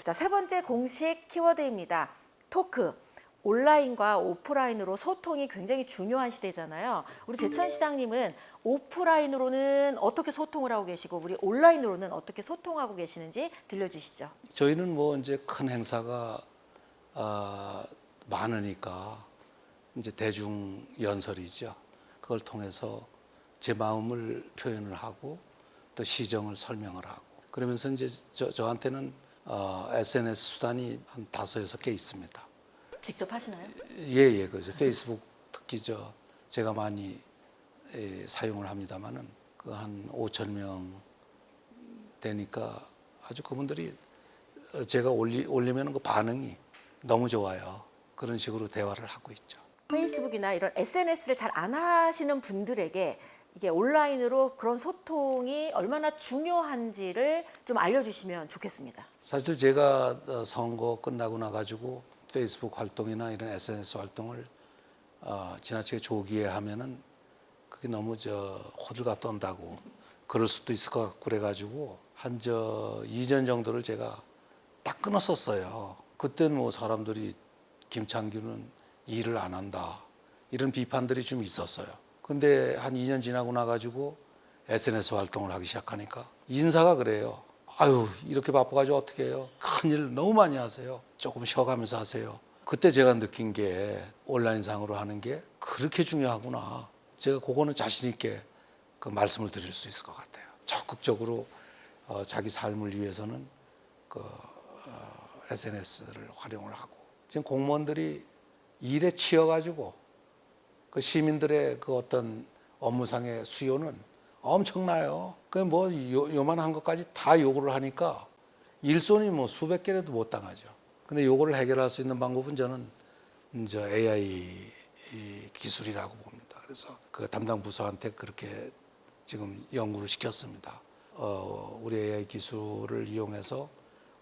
자, 세 번째 공식 키워드입니다. 토크. 온라인과 오프라인으로 소통이 굉장히 중요한 시대잖아요. 우리 제천 시장님은 오프라인으로는 어떻게 소통을 하고 계시고 우리 온라인으로는 어떻게 소통하고 계시는지 들려주시죠. 저희는 뭐 이제 큰 행사가 많으니까 이제 대중 연설이죠. 그걸 통해서 제 마음을 표현을 하고 또 시정을 설명을 하고 그러면서 이제 저한테는 SNS 수단이 한 5-6개 있습니다. 직접 하시나요? 예. 그래서 페이스북 특히 제가 많이 사용을 합니다만은 그 한 5,000명 되니까 아주 그분들이 제가 올리면 그 반응이 너무 좋아요. 그런 식으로 대화를 하고 있죠. 페이스북이나 이런 SNS를 잘 안 하시는 분들에게 이게 온라인으로 그런 소통이 얼마나 중요한지를 좀 알려주시면 좋겠습니다. 사실 제가 선거 끝나고 나가지고 페이스북 활동이나 이런 SNS 활동을 지나치게 조기에 하면은 그게 너무 호들갑 떤다고 그럴 수도 있을 것 같고 그래가지고 한 2년 정도를 제가 딱 끊었었어요. 그때는 뭐 사람들이 김창규는 일을 안 한다 이런 비판들이 좀 있었어요. 근데 한 2년 지나고 나가지고 SNS 활동을 하기 시작하니까 인사가 그래요. 아유 이렇게 바빠가지고 어떻게 해요? 큰일 너무 많이 하세요. 조금 쉬어가면서 하세요. 그때 제가 느낀 게 온라인상으로 하는 게 그렇게 중요하구나. 제가 그거는 자신 있게 그 말씀을 드릴 수 있을 것 같아요. 적극적으로 자기 삶을 위해서는 그 SNS를 활용을 하고 지금 공무원들이 일에 치여가지고 그 시민들의 그 어떤 업무상의 수요는 엄청나요. 그 뭐 요만한 것까지 다 요구를 하니까 일손이 뭐 수백 개라도 못 당하죠. 근데 요거를 해결할 수 있는 방법은 저는 이제 AI 기술이라고 봅니다. 그래서 그 담당 부서한테 그렇게 지금 연구를 시켰습니다. 우리 AI 기술을 이용해서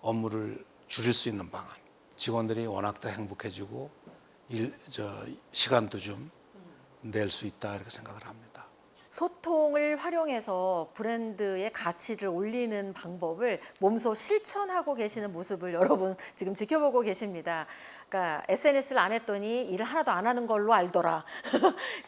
업무를 줄일 수 있는 방안. 직원들이 워낙 더 행복해지고 시간도 좀 낼 수 있다 이렇게 생각을 합니다. 소통을 활용해서 브랜드의 가치를 올리는 방법을 몸소 실천하고 계시는 모습을 여러분 지금 지켜보고 계십니다. 그러니까 SNS를 안 했더니 일을 하나도 안 하는 걸로 알더라.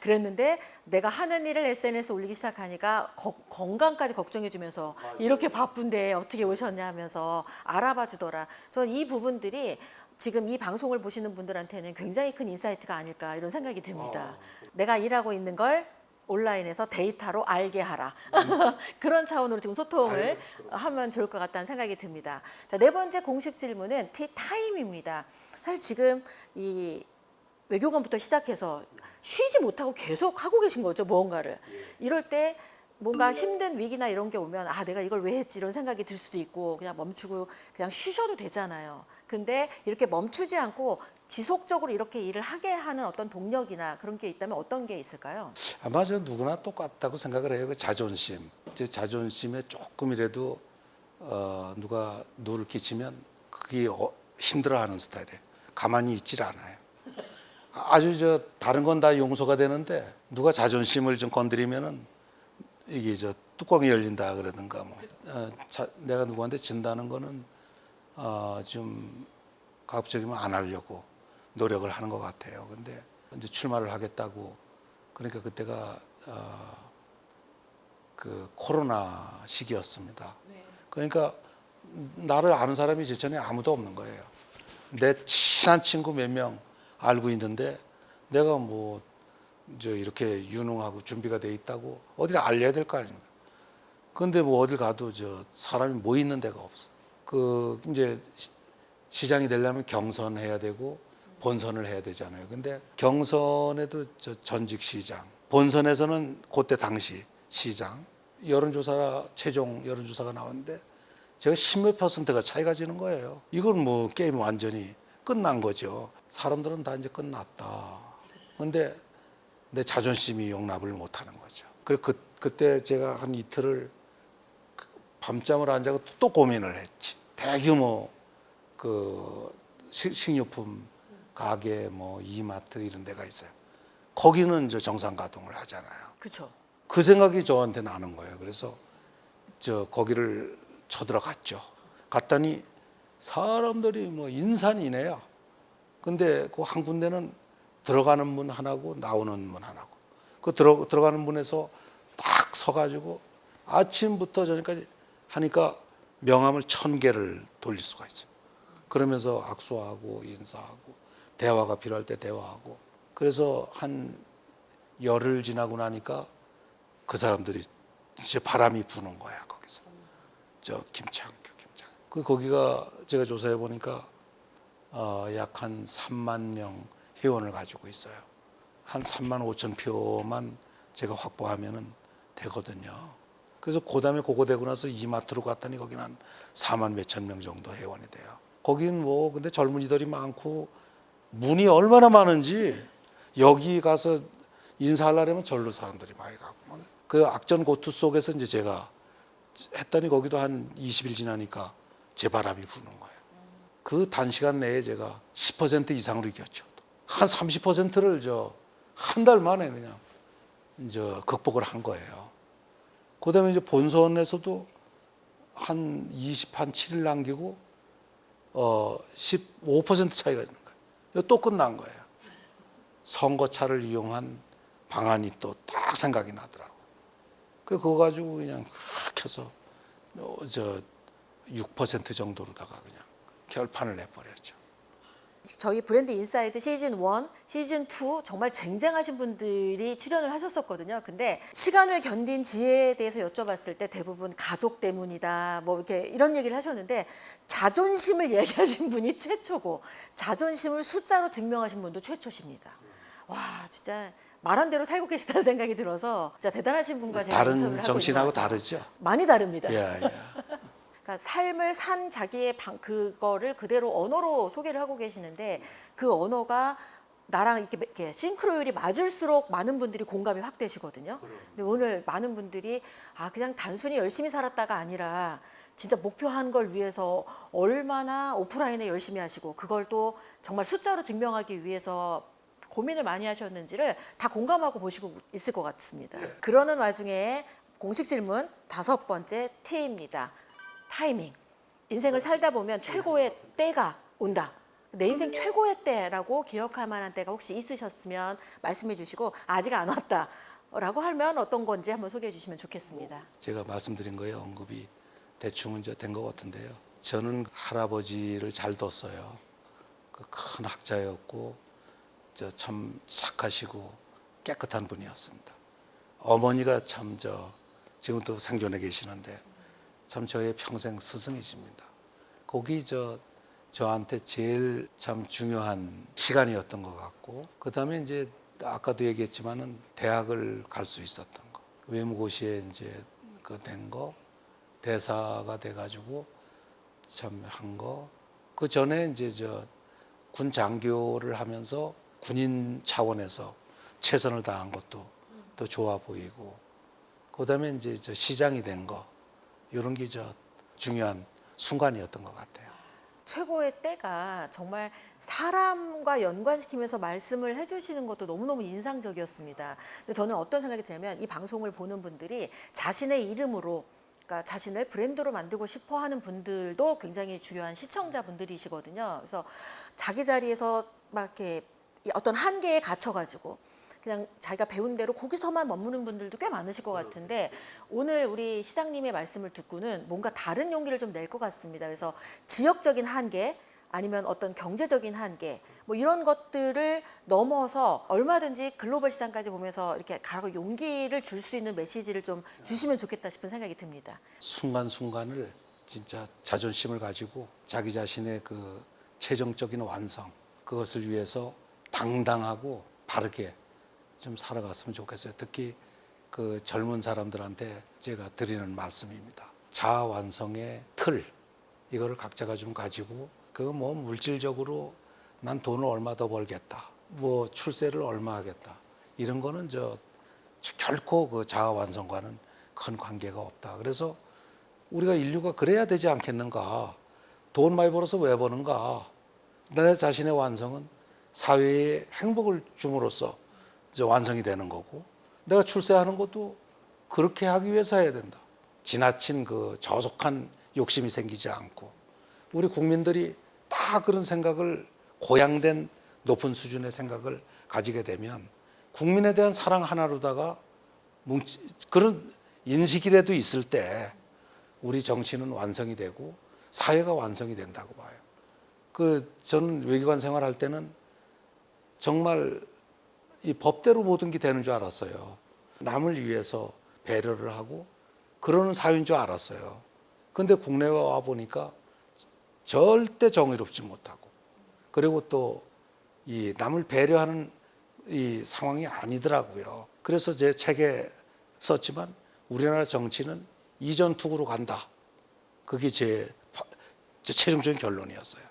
그랬는데 내가 하는 일을 SNS 올리기 시작하니까 건강까지 걱정해 주면서 이렇게 바쁜데 어떻게 오셨냐 하면서 알아봐 주더라. 저는 이 부분들이 지금 이 방송을 보시는 분들한테는 굉장히 큰 인사이트가 아닐까 이런 생각이 듭니다. 내가 일하고 있는 걸 온라인에서 데이터로 알게 하라. 그런 차원으로 지금 소통을 하면 좋을 것 같다는 생각이 듭니다. 자, 네 번째 공식 질문은 티타임입니다. 사실 지금 이 외교관부터 시작해서 쉬지 못하고 계속 하고 계신 거죠, 무언가를. 이럴 때 뭔가 힘든 위기나 이런 게 오면 아 내가 이걸 왜 했지 이런 생각이 들 수도 있고 그냥 멈추고 그냥 쉬셔도 되잖아요. 근데 이렇게 멈추지 않고 지속적으로 이렇게 일을 하게 하는 어떤 동력이나 그런 게 있다면 어떤 게 있을까요? 아마 저 누구나 똑같다고 생각을 해요. 그 자존심. 제 자존심에 조금이라도 누가 누를 끼치면 그게 힘들어하는 스타일이에요. 가만히 있질 않아요. 아주 다른 건 다 용서가 되는데 누가 자존심을 좀 건드리면은 이게 뚜껑이 열린다 그러든가 뭐 내가 누구한테 진다는 거는 좀 가급적이면 안 하려고 노력을 하는 것 같아요. 근데 이제 출마를 하겠다고 그러니까 그때가 그 코로나 시기였습니다. 그러니까 나를 아는 사람이 제 전에 아무도 없는 거예요. 내 친한 친구 몇 명 알고 있는데 내가 뭐 저 이렇게 유능하고 준비가 돼 있다고 어디 알려야 될 거 아닙니까? 근데 뭐 어딜 가도 저 사람이 모이는 데가 없어. 그 이제 시장이 되려면 경선해야 되고 본선을 해야 되잖아요. 근데 경선에도 저 전직 시장, 본선에서는 그때 당시 시장 여론조사 최종 여론조사가 나왔는데 제가 10몇 퍼센트가 차이가 지는 거예요. 이건 뭐 게임 완전히 끝난 거죠. 사람들은 다 이제 끝났다. 근데 내 자존심이 용납을 못 하는 거죠. 그때 제가 한 이틀을 밤잠을 안 자고 또 고민을 했지. 대규모 그 식료품 가게 뭐 이마트 이런 데가 있어요. 거기는 저 정상 가동을 하잖아요. 그렇죠. 그 생각이 저한테 나는 거예요. 그래서 저 거기를 쳐들어갔죠. 갔더니 사람들이 뭐 인산이네요. 근데 그 한 군데는 들어가는 문 하나고 나오는 문 하나고 그 들어가는 문에서 딱 서가지고 아침부터 저녁까지 하니까 명함을 1000개를 돌릴 수가 있어요. 그러면서 악수하고 인사하고 대화가 필요할 때 대화하고 그래서 한 열흘 지나고 나니까 그 사람들이 이제 바람이 부는 거야 거기서. 저 김창규. 거기가 제가 조사해 보니까 약 한 3만 명 회원을 가지고 있어요. 한 3만 5천 표만 제가 확보하면은 되거든요. 그래서 그다음에 그거 되고 나서 이마트로 갔더니 거기는 한 4만 몇천 명 정도 회원이 돼요. 거긴 뭐 근데 젊은이들이 많고 문이 얼마나 많은지 여기 가서 인사하려면 절로 사람들이 많이 가고 그 악전고투 속에서 이제 제가 했더니 거기도 한 20일 지나니까 제 바람이 부는 거예요. 그 단시간 내에 제가 10% 이상으로 이겼죠. 한 30%를 한 달 만에 그냥 이제 극복을 한 거예요. 그다음에 이제 본선에서도 한 27일 남기고 15% 차이가 있는 거예요. 또 끝난 거예요. 선거차를 이용한 방안이 또 딱 생각이 나더라고. 그거 가지고 그냥 확 해서 6% 정도로다가 그냥 결판을 내버렸죠. 저희 브랜드 인사이드 시즌 1, 시즌 2 정말 쟁쟁하신 분들이 출연을 하셨었거든요. 근데 시간을 견딘 지혜에 대해서 여쭤봤을 때 대부분 가족 때문이다 뭐 이렇게 이런 얘기를 하셨는데 자존심을 얘기하신 분이 최초고 자존심을 숫자로 증명하신 분도 최초십니다. 와 진짜 말한 대로 살고 계시다는 생각이 들어서 진짜 대단하신 분과 제가 인터뷰를 다른 하고 정신하고 있는 것 같아요. 다르죠? 많이 다릅니다. 예. 그러니까 삶을 산 자기의 그거를 그대로 언어로 소개를 하고 계시는데 그 언어가 나랑 이렇게 싱크로율이 맞을수록 많은 분들이 공감이 확 되시거든요. 근데 오늘 많은 분들이 그냥 단순히 열심히 살았다가 아니라 진짜 목표한 걸 위해서 얼마나 오프라인에 열심히 하시고 그걸 또 정말 숫자로 증명하기 위해서 고민을 많이 하셨는지를 다 공감하고 보시고 있을 것 같습니다. 그러는 와중에 공식 질문 5번째 T입니다. 타이밍. 인생을 살다 보면 최고의 때가 온다. 내 인생 최고의 때라고 기억할 만한 때가 혹시 있으셨으면 말씀해 주시고 아직 안 왔다라고 하면 어떤 건지 한번 소개해 주시면 좋겠습니다. 제가 말씀드린 거에 언급이 대충 이제 된 것 같은데요. 저는 할아버지를 잘 뒀어요. 그 큰 학자였고 참 착하시고 깨끗한 분이었습니다. 어머니가 참 지금도 생존해 계시는데 참 저의 평생 스승이십니다. 거기 저한테 제일 참 중요한 시간이었던 것 같고 그다음에 이제 아까도 얘기했지만은 대학을 갈 수 있었던 거 외무고시에 이제 그 된 거 대사가 돼가지고 참 한 거 그 전에 이제 군 장교를 하면서 군인 차원에서 최선을 다한 것도 또 좋아 보이고 그다음에 이제 시장이 된 거 이런 게 중요한 순간이었던 것 같아요. 최고의 때가 정말 사람과 연관시키면서 말씀을 해주시는 것도 너무너무 인상적이었습니다. 근데 저는 어떤 생각이 드냐면 이 방송을 보는 분들이 자신의 이름으로, 그러니까 자신을 브랜드로 만들고 싶어 하는 분들도 굉장히 중요한 시청자분들이시거든요. 그래서 자기 자리에서 막 이렇게 어떤 한계에 갇혀가지고 그냥 자기가 배운 대로 거기서만 머무는 분들도 꽤 많으실 것 같은데, 오늘 우리 시장님의 말씀을 듣고는 뭔가 다른 용기를 좀 낼 것 같습니다. 그래서 지역적인 한계, 아니면 어떤 경제적인 한계, 뭐 이런 것들을 넘어서 얼마든지 글로벌 시장까지 보면서 이렇게 가고 용기를 줄 수 있는 메시지를 좀 주시면 좋겠다 싶은 생각이 듭니다. 순간순간을 진짜 자존심을 가지고 자기 자신의 그 최종적인 완성, 그것을 위해서 당당하고 바르게 좀 살아갔으면 좋겠어요. 특히 그 젊은 사람들한테 제가 드리는 말씀입니다. 자아 완성의 틀, 이거를 각자가 좀 가지고, 그 뭐 물질적으로 난 돈을 얼마 더 벌겠다, 뭐 출세를 얼마 하겠다, 이런 거는 결코 그 자아 완성과는 큰 관계가 없다. 그래서 우리가 인류가 그래야 되지 않겠는가? 돈 많이 벌어서 왜 버는가? 내 자신의 완성은 사회에 행복을 줌으로써 이제 완성이 되는 거고, 내가 출세하는 것도 그렇게 하기 위해서 해야 된다. 지나친 그 저속한 욕심이 생기지 않고, 우리 국민들이 다 그런 생각을, 고양된 높은 수준의 생각을 가지게 되면 국민에 대한 사랑 하나로다가 그런 인식이라도 있을 때 우리 정치는 완성이 되고 사회가 완성이 된다고 봐요. 저는 외교관 생활할 때는 정말 이 법대로 모든 게 되는 줄 알았어요. 남을 위해서 배려를 하고 그러는 사회인 줄 알았어요. 그런데 국내에 와 보니까 절대 정의롭지 못하고, 그리고 또 이 남을 배려하는 이 상황이 아니더라고요. 그래서 제 책에 썼지만 우리나라 정치는 이전 투구로 간다. 그게 제 최종적인 결론이었어요.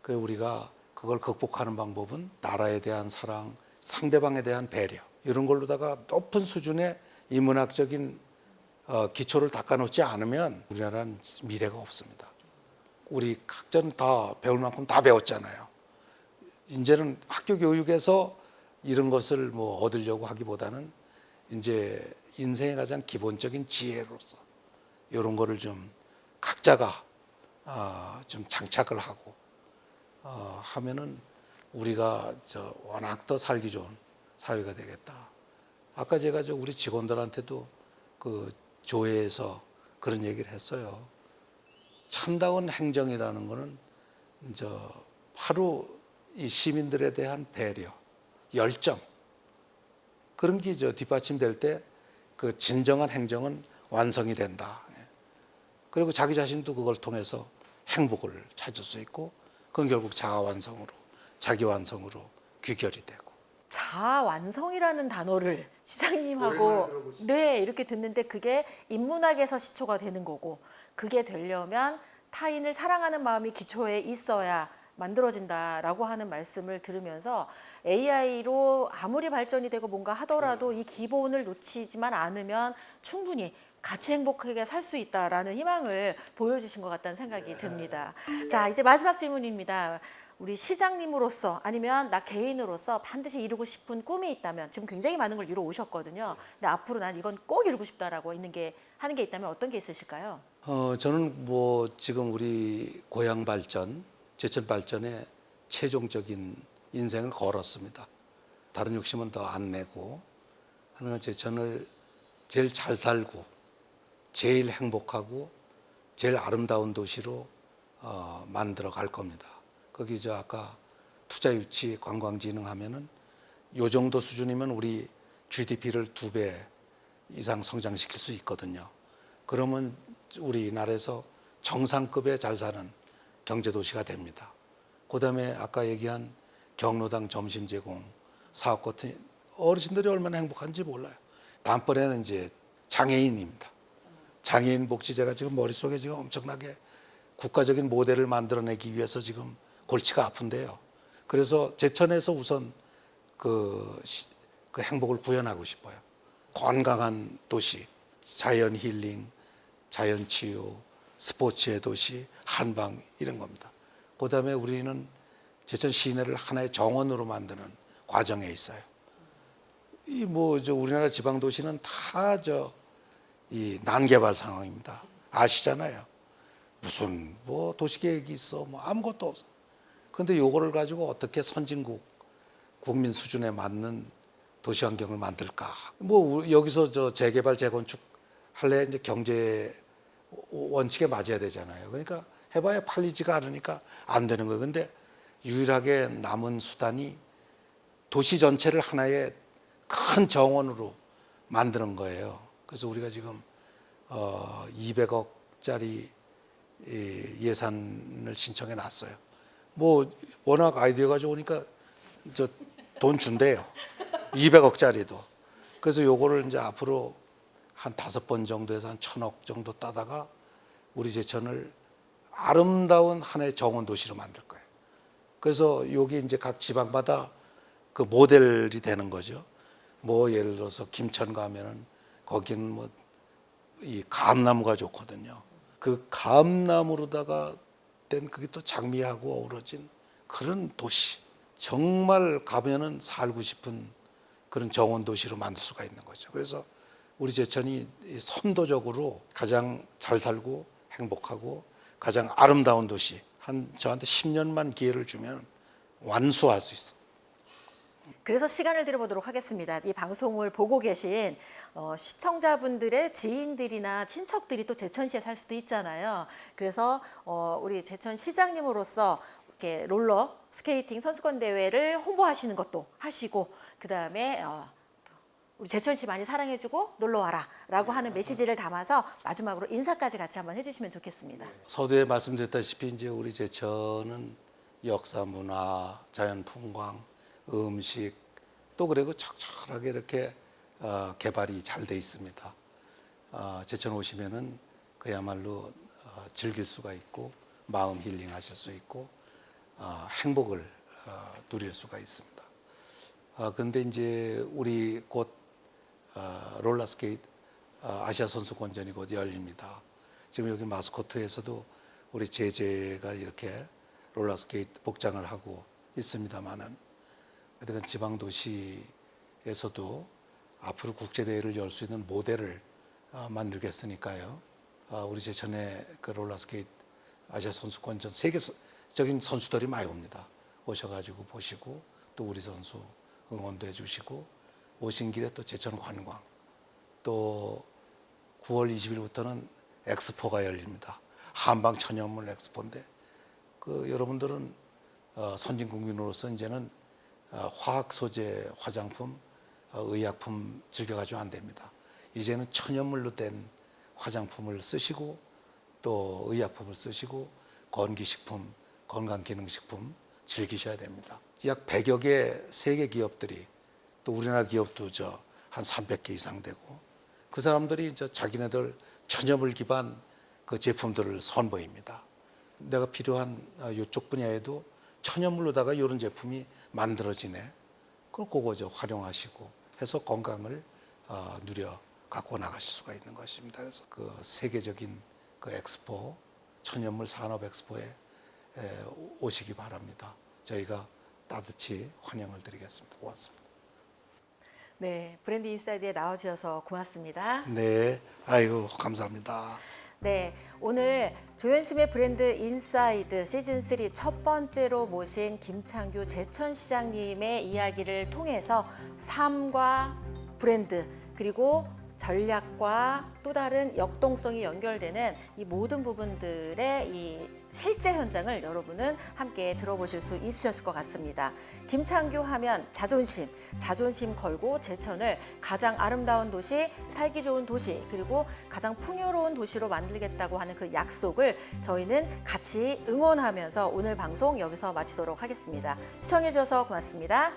그래서 우리가 그걸 극복하는 방법은 나라에 대한 사랑, 상대방에 대한 배려, 이런 걸로다가 높은 수준의 인문학적인 기초를 닦아놓지 않으면 우리나라는 미래가 없습니다. 우리 각자는 다 배울 만큼 다 배웠잖아요. 이제는 학교 교육에서 이런 것을 뭐 얻으려고 하기보다는 이제 인생의 가장 기본적인 지혜로서 이런 거를 좀 각자가 좀 장착을 하고 하면은 우리가 워낙 더 살기 좋은 사회가 되겠다. 아까 제가 우리 직원들한테도 그 조회에서 그런 얘기를 했어요. 참다운 행정이라는 거는 바로 이 시민들에 대한 배려, 열정, 그런 게 뒷받침될 때 그 진정한 행정은 완성이 된다. 그리고 자기 자신도 그걸 통해서 행복을 찾을 수 있고, 그건 결국 자아 완성으로, 자기 완성으로 귀결이 되고. 자아 완성이라는 단어를 시장님하고 네 이렇게 듣는데, 그게 인문학에서 시초가 되는 거고, 그게 되려면 타인을 사랑하는 마음이 기초에 있어야 만들어진다라고 하는 말씀을 들으면서, AI로 아무리 발전이 되고 뭔가 하더라도 이 기본을 놓치지만 않으면 충분히 같이 행복하게 살 수 있다라는 희망을 보여주신 것 같다는 생각이 듭니다. 자, 이제 마지막 질문입니다. 우리 시장님으로서 아니면 나 개인으로서 반드시 이루고 싶은 꿈이 있다면, 지금 굉장히 많은 걸 이루어 오셨거든요. 근데 앞으로 난 이건 꼭 이루고 싶다라고 하는 게 있다면 어떤 게 있으실까요? 저는 뭐 지금 우리 고향 발전, 제천 발전에 최종적인 인생을 걸었습니다. 다른 욕심은 더 안 내고, 하는 제천을 제일 잘 살고 제일 행복하고 제일 아름다운 도시로 만들어 갈 겁니다. 거기 아까 투자 유치 관광진흥 하면은 요 정도 수준이면 우리 GDP를 2배 이상 성장시킬 수 있거든요. 그러면 우리나라에서 정상급의 잘 사는 경제도시가 됩니다. 그다음에 아까 얘기한 경로당 점심 제공 사업 같은, 어르신들이 얼마나 행복한지 몰라요. 다음번에는 이제 장애인입니다. 장애인 복지, 제가 지금 머릿속에 지금 엄청나게 국가적인 모델을 만들어내기 위해서 지금 골치가 아픈데요. 그래서 제천에서 우선 그 행복을 구현하고 싶어요. 건강한 도시, 자연 힐링, 자연 치유, 스포츠의 도시, 한방, 이런 겁니다. 그다음에 우리는 제천 시내를 하나의 정원으로 만드는 과정에 있어요. 이 뭐 저 우리나라 지방 도시는 다 이 난개발 상황입니다. 아시잖아요. 무슨 뭐 도시 계획이 있어 뭐 아무것도 없어. 그런데 요거를 가지고 어떻게 선진국 국민 수준에 맞는 도시 환경을 만들까? 뭐 여기서 재개발 재건축 할래 이제 경제 원칙에 맞아야 되잖아요. 그러니까 해봐야 팔리지가 않으니까 안 되는 거예요. 근데 유일하게 남은 수단이 도시 전체를 하나의 큰 정원으로 만드는 거예요. 그래서 우리가 지금 200억짜리 예산을 신청해 놨어요. 뭐 워낙 아이디어가 좋으니까 돈 준대요. 200억짜리도. 그래서 요거를 이제 앞으로 한 5번 정도에서 한 1,000억 정도 따다가 우리 제천을 아름다운 하나의 정원 도시로 만들 거예요. 그래서 여기 이제 각 지방마다 그 모델이 되는 거죠. 뭐 예를 들어서 김천 가면은 거기는 뭐 이 감나무가 좋거든요. 그 감나무로다가 된 그게 또 장미하고 어우러진 그런 도시. 정말 가면은 살고 싶은 그런 정원 도시로 만들 수가 있는 거죠. 그래서 우리 제천이 선도적으로 가장 잘 살고 행복하고 가장 아름다운 도시. 저한테 10년만 기회를 주면 완수할 수 있어. 그래서 시간을 드려보도록 하겠습니다. 이 방송을 보고 계신 시청자분들의 지인들이나 친척들이 또 제천시에 살 수도 있잖아요. 그래서 우리 제천시장님으로서 이렇게 롤러 스케이팅 선수권 대회를 홍보하시는 것도 하시고, 그 다음에 우리 제천시 많이 사랑해주고 놀러 와라라고 하는 메시지를 담아서 마지막으로 인사까지 같이 한번 해주시면 좋겠습니다. 서두에 말씀드렸다시피 이제 우리 제천은 역사, 문화, 자연 풍광, 음식 또 그리고 적절하게 이렇게 개발이 잘 돼 있습니다. 제천 오시면은 그야말로 즐길 수가 있고 마음 힐링하실 수 있고 행복을 누릴 수가 있습니다. 그런데 이제 우리 곧 롤러스케이트 아시아 선수권전이 곧 열립니다. 지금 여기 마스코트에서도 우리 제재가 이렇게 롤러스케이트 복장을 하고 있습니다만은, 그러니까 지방 도시에서도 앞으로 국제 대회를 열 수 있는 모델을 만들겠으니까요. 우리 제천에 그 롤러스케이트 아시아 선수권전 세계적인 선수들이 많이 옵니다. 오셔가지고 보시고 또 우리 선수 응원도 해주시고, 오신 길에 또 제천 관광, 또 9월 20일부터는 엑스포가 열립니다. 한방 천연물 엑스포인데 그 여러분들은 선진국민으로서 이제는 화학 소재 화장품, 의약품 즐겨가지고 안 됩니다. 이제는 천연물로 된 화장품을 쓰시고 또 의약품을 쓰시고 건기식품, 건강기능식품 즐기셔야 됩니다. 약 100여 개 세계 기업들이, 또 우리나라 기업도 한 300개 이상 되고, 그 사람들이 자기네들 천연물 기반 그 제품들을 선보입니다. 내가 필요한 이쪽 분야에도 천연물로다가 이런 제품이 만들어지네. 그걸 그거 활용하시고 해서 건강을 누려 갖고 나가실 수가 있는 것입니다. 그래서 그 세계적인 그 엑스포, 천연물 산업 엑스포에 오시기 바랍니다. 저희가 따뜻히 환영을 드리겠습니다. 고맙습니다. 네, 브랜드 인사이드에 나와주셔서 고맙습니다. 네, 아이고 감사합니다. 네, 오늘 조현심의 브랜드 인사이드 시즌3 첫 번째로 모신 김창규 제천시장님의 이야기를 통해서 삶과 브랜드, 그리고 전략과 또 다른 역동성이 연결되는 이 모든 부분들의 이 실제 현장을 여러분은 함께 들어보실 수 있으셨을 것 같습니다. 김창규 하면 자존심 걸고 제천을 가장 아름다운 도시, 살기 좋은 도시, 그리고 가장 풍요로운 도시로 만들겠다고 하는 그 약속을 저희는 같이 응원하면서 오늘 방송 여기서 마치도록 하겠습니다. 시청해 주셔서 고맙습니다.